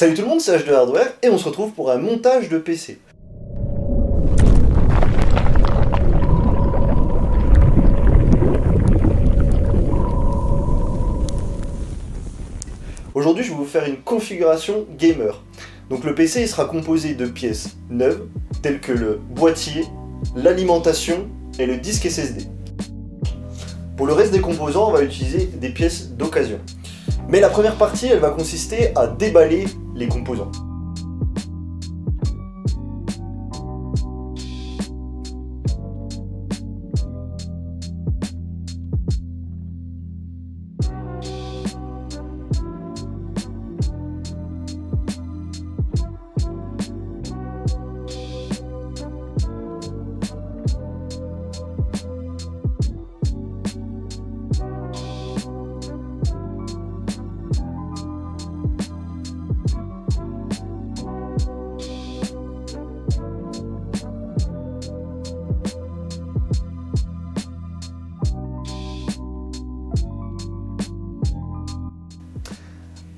Salut tout le monde, c'est H2 Hardware et on se retrouve pour un montage de PC. Aujourd'hui, je vais vous faire une configuration gamer. Donc le PC il sera composé de pièces neuves, telles que le boîtier, l'alimentation et le disque SSD. Pour le reste des composants, on va utiliser des pièces d'occasion. Mais la première partie, elle va consister à déballer les composants.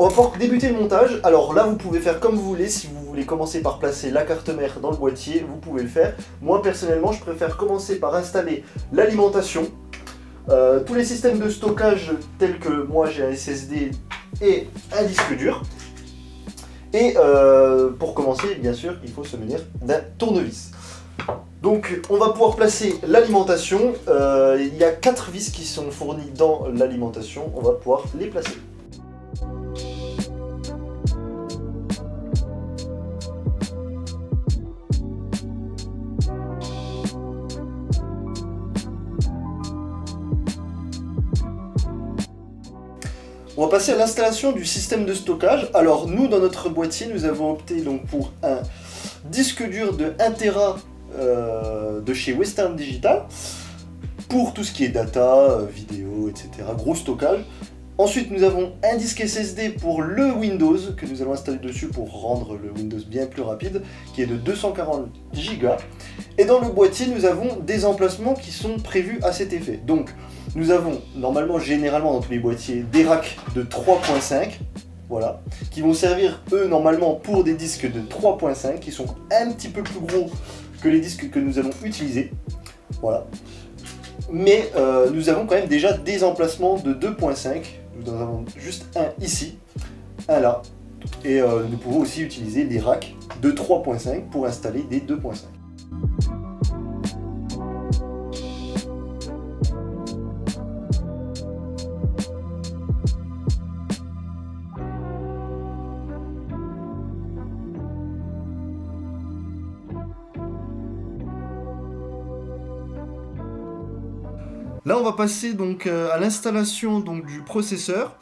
On va pouvoir débuter le montage. Alors là, vous pouvez faire comme vous voulez. Si vous voulez commencer par placer la carte mère dans le boîtier, vous pouvez le faire. Moi, personnellement, je préfère commencer par installer l'alimentation. Tous les systèmes de stockage tels que moi, j'ai un SSD et un disque dur. Et pour commencer, bien sûr, il faut se munir d'un tournevis. Donc, on va pouvoir placer l'alimentation. Il y a 4 vis qui sont fournies dans l'alimentation. On va pouvoir les placer. On va passer à l'installation du système de stockage. Alors nous, dans notre boîtier, nous avons opté donc pour un disque dur de 1 Tera de chez Western Digital pour tout ce qui est data, vidéo, etc. Gros stockage. Ensuite, nous avons un disque SSD pour le Windows que nous allons installer dessus pour rendre le Windows bien plus rapide, qui est de 240 Go. Et dans le boîtier, nous avons des emplacements qui sont prévus à cet effet. Donc, nous avons normalement, généralement dans tous les boîtiers, des racks de 3.5, voilà, qui vont servir eux normalement pour des disques de 3.5, qui sont un petit peu plus gros que les disques que nous allons utiliser, voilà. Mais nous avons quand même déjà des emplacements de 2.5, nous en avons juste un ici, un là, et nous pouvons aussi utiliser les racks de 3.5 pour installer des 2.5. Là, on va passer donc à l'installation du processeur.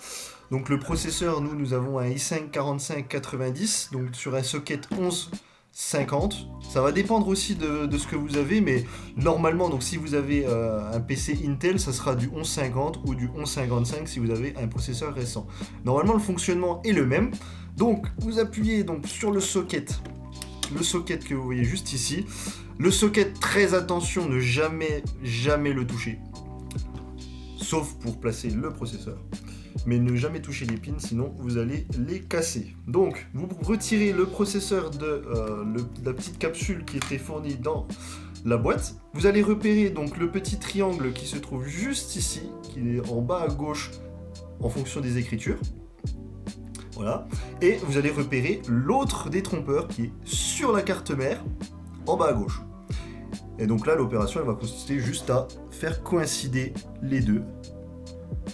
Donc le processeur, nous avons un i5 4590, donc sur un socket 1150. Ça va dépendre aussi de ce que vous avez, mais normalement, donc si vous avez un PC Intel, ça sera du 1150 ou du 1155 si vous avez un processeur récent. Normalement, le fonctionnement est le même. Donc, vous appuyez donc sur le socket que vous voyez juste ici. Le socket, très attention, ne jamais le toucher. Sauf pour placer le processeur. Mais ne jamais toucher les pins, sinon vous allez les casser. Donc, vous retirez le processeur de la petite capsule qui était fournie dans la boîte. Vous allez repérer donc le petit triangle qui se trouve juste ici, qui est en bas à gauche en fonction des écritures. Voilà. Et vous allez repérer l'autre détrompeur qui est sur la carte mère, en bas à gauche. Et donc là, l'opération, elle va consister juste à faire coïncider les deux.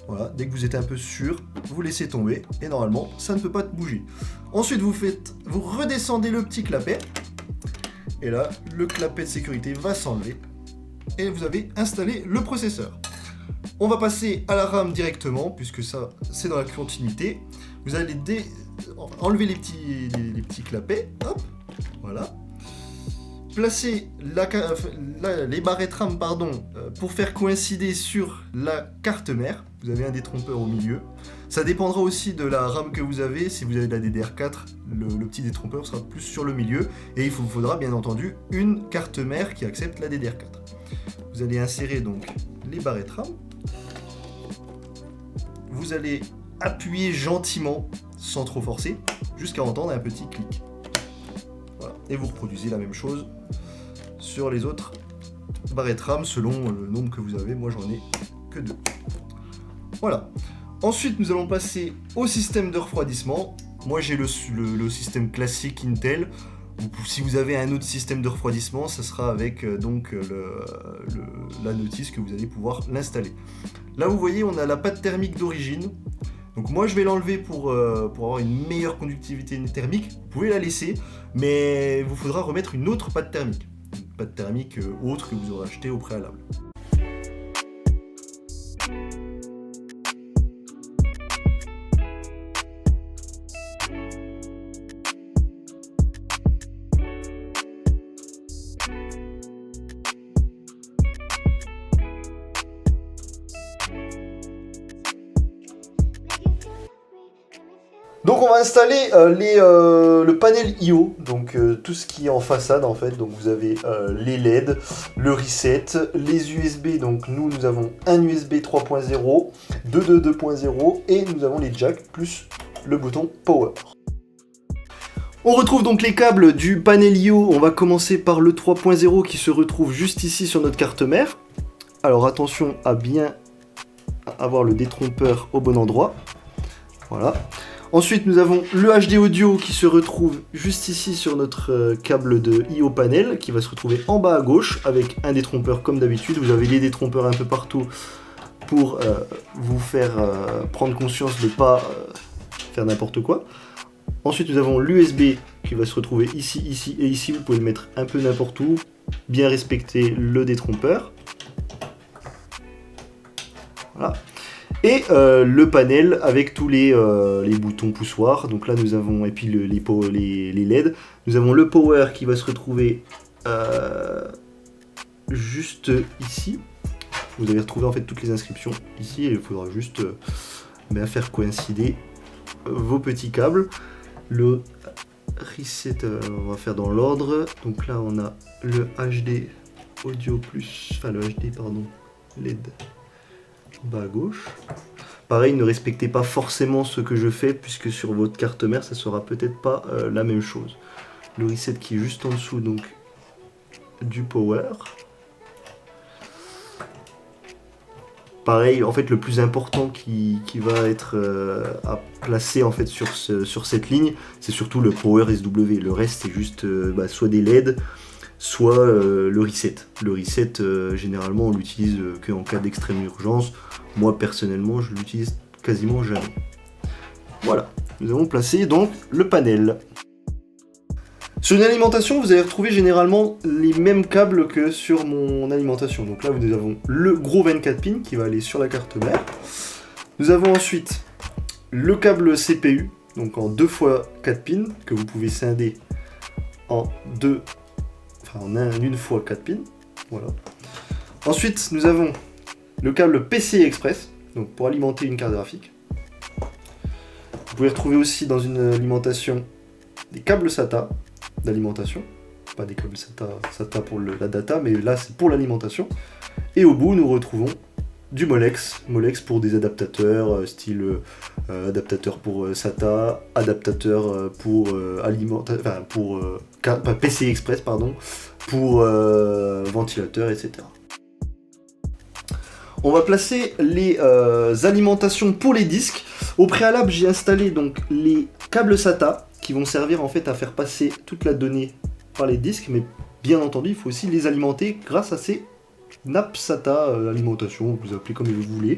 Voilà, dès que vous êtes un peu sûr, vous laissez tomber et normalement, ça ne peut pas bouger. Ensuite, vous redescendez le petit clapet. Et là, le clapet de sécurité va s'enlever. Et vous avez installé le processeur. On va passer à la RAM directement, puisque ça, c'est dans la continuité. Vous allez enlever les petits clapets. Hop, voilà. Placer les barrettes RAM pour faire coïncider sur la carte mère. Vous avez un détrompeur au milieu. Ça dépendra aussi de la RAM que vous avez. Si vous avez de la DDR4, le petit détrompeur sera plus sur le milieu. Et il vous faudra bien entendu une carte mère qui accepte la DDR4. Vous allez insérer donc les barrettes RAM. Vous allez appuyer gentiment sans trop forcer, jusqu'à entendre un petit clic. Voilà. Et vous reproduisez la même chose sur les autres barrettes RAM selon le nombre que vous avez. Moi j'en ai que 2. Voilà. Ensuite nous allons passer au système de refroidissement. Moi j'ai le système classique Intel. Si vous avez un autre système de refroidissement, ça sera avec la notice que vous allez pouvoir l'installer. Là vous voyez on a la pâte thermique d'origine. Donc moi je vais l'enlever pour avoir une meilleure conductivité thermique. Vous pouvez la laisser, mais il vous faudra remettre une autre pâte thermique. Une pâte thermique autre que vous aurez acheté au préalable. Donc on va installer le panel I/O, donc tout ce qui est en façade en fait. Donc vous avez les LED, le reset, les USB. Donc nous avons un USB 3.0, 2.0 et nous avons les jacks plus le bouton Power. On retrouve donc les câbles du panel I/O. On va commencer par le 3.0 qui se retrouve juste ici sur notre carte mère. Alors attention à bien avoir le détrompeur au bon endroit. Voilà. Ensuite, nous avons le HD audio qui se retrouve juste ici sur notre câble de I/O panel, qui va se retrouver en bas à gauche avec un détrompeur comme d'habitude. Vous avez les détrompeurs un peu partout pour vous faire prendre conscience de ne pas faire n'importe quoi. Ensuite, nous avons l'USB qui va se retrouver ici, ici et ici. Vous pouvez le mettre un peu n'importe où, bien respecter le détrompeur. Voilà. Et le panel avec tous les boutons poussoirs. Donc là nous avons, et puis les LED. Nous avons le power qui va se retrouver juste ici. Vous allez retrouver en fait toutes les inscriptions ici. Et il faudra juste faire coïncider vos petits câbles. Le reset, on va faire dans l'ordre. Donc là on a le HD audio plus, enfin le HD pardon, LED. Bas à gauche. Pareil, ne respectez pas forcément ce que je fais puisque sur votre carte mère ça sera peut-être pas la même chose. Le reset qui est juste en dessous donc du power. Pareil, en fait le plus important qui va être à placer en fait sur cette ligne, c'est surtout le power SW. Le reste c'est juste soit des LED, soit le reset. Le reset, généralement, on l'utilise qu'en cas d'extrême urgence. Moi, personnellement, je l'utilise quasiment jamais. Voilà, nous avons placé donc le panel. Sur une alimentation, vous allez retrouver généralement les mêmes câbles que sur mon alimentation. Donc là, nous avons le gros 24 pins qui va aller sur la carte mère. Nous avons ensuite le câble CPU, donc en 2x4 pins, que vous pouvez scinder en une fois 4 pins, voilà. Ensuite, nous avons le câble PCI Express, donc pour alimenter une carte graphique. Vous pouvez retrouver aussi dans une alimentation des câbles SATA d'alimentation, pas des câbles SATA pour la data, mais là c'est pour l'alimentation. Et au bout, nous retrouvons du Molex pour des adaptateurs, style adaptateur pour SATA, adaptateur pour PCI Express, pardon, pour ventilateur, etc. On va placer les alimentations pour les disques. Au préalable, j'ai installé donc les câbles SATA qui vont servir en fait à faire passer toute la donnée par les disques, mais bien entendu, il faut aussi les alimenter grâce à ces nappes SATA, alimentation, vous appelez comme vous voulez.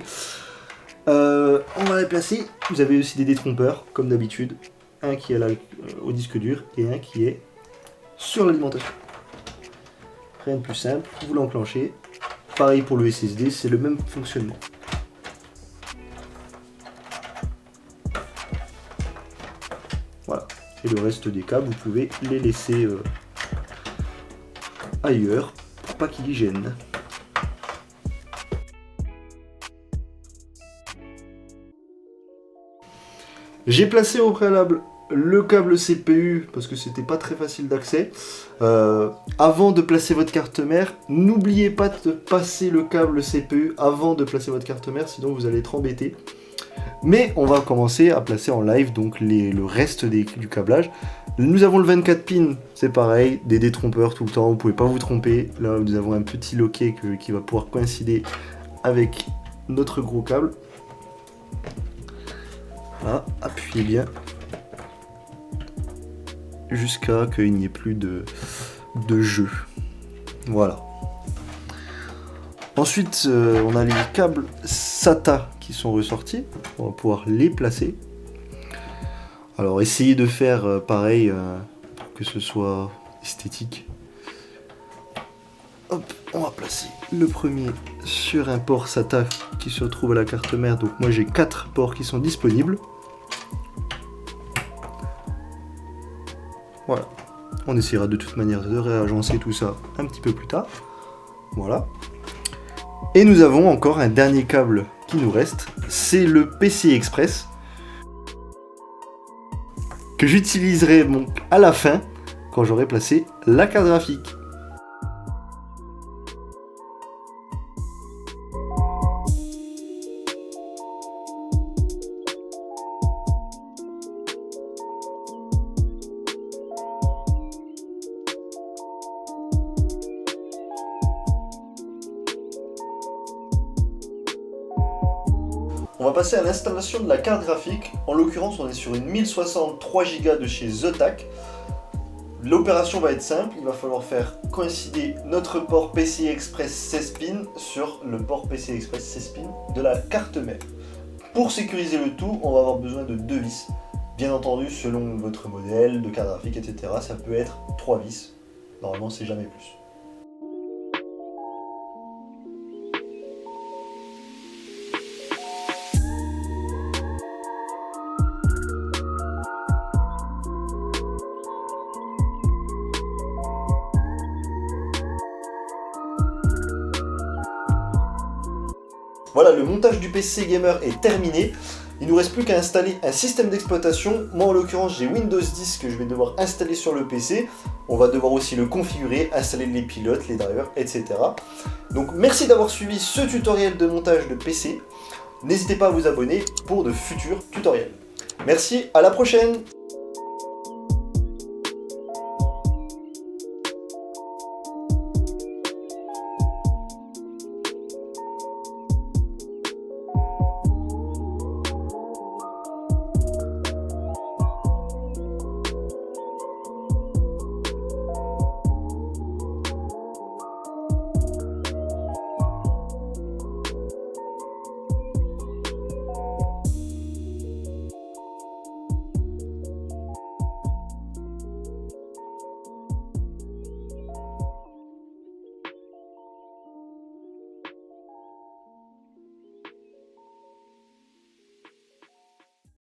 On va les placer. Vous avez aussi des détrompeurs, comme d'habitude. Un qui est là au disque dur et un qui est sur l'alimentation. Rien de plus simple, vous l'enclenchez. Pareil pour le SSD, c'est le même fonctionnement. Voilà. Et le reste des câbles, vous pouvez les laisser ailleurs pour pas qu'ils gênent. J'ai placé au préalable le câble CPU parce que c'était pas très facile d'accès. Avant de placer votre carte mère, n'oubliez pas de passer le câble CPU avant de placer votre carte mère, sinon vous allez être embêté. Mais on va commencer à placer en live donc le reste du câblage. Nous avons le 24 pins, c'est pareil, des détrompeurs tout le temps, vous pouvez pas vous tromper. Là nous avons un petit loquet qui va pouvoir coïncider avec notre gros câble. Voilà, appuyez bien jusqu'à qu'il n'y ait plus de jeu. Voilà. Ensuite, on a les câbles SATA qui sont ressortis. On va pouvoir les placer. Alors, essayez de faire pareil pour que ce soit esthétique. Hop, on va placer le premier sur un port SATA qui se retrouve à la carte mère. Donc, moi, j'ai 4 ports qui sont disponibles. Voilà. On essaiera de toute manière de réagencer tout ça un petit peu plus tard. Voilà. Et nous avons encore un dernier câble qui nous reste. C'est le PCI Express. Que j'utiliserai donc à la fin quand j'aurai placé la carte graphique. On va passer à l'installation de la carte graphique. En l'occurrence, on est sur une 1063 Go de chez TheTAC. L'opération va être simple, il va falloir faire coïncider notre port PCI Express 16 pins sur le port PCI Express 16 pins de la carte mère. Pour sécuriser le tout, on va avoir besoin de 2 vis. Bien entendu, selon votre modèle de carte graphique, etc., ça peut être 3 vis. Normalement, c'est jamais plus. Voilà, le montage du PC Gamer est terminé. Il ne nous reste plus qu'à installer un système d'exploitation. Moi en l'occurrence j'ai Windows 10 que je vais devoir installer sur le PC. On va devoir aussi le configurer, installer les pilotes, les drivers, etc. Donc merci d'avoir suivi ce tutoriel de montage de PC. N'hésitez pas à vous abonner pour de futurs tutoriels. Merci, à la prochaine!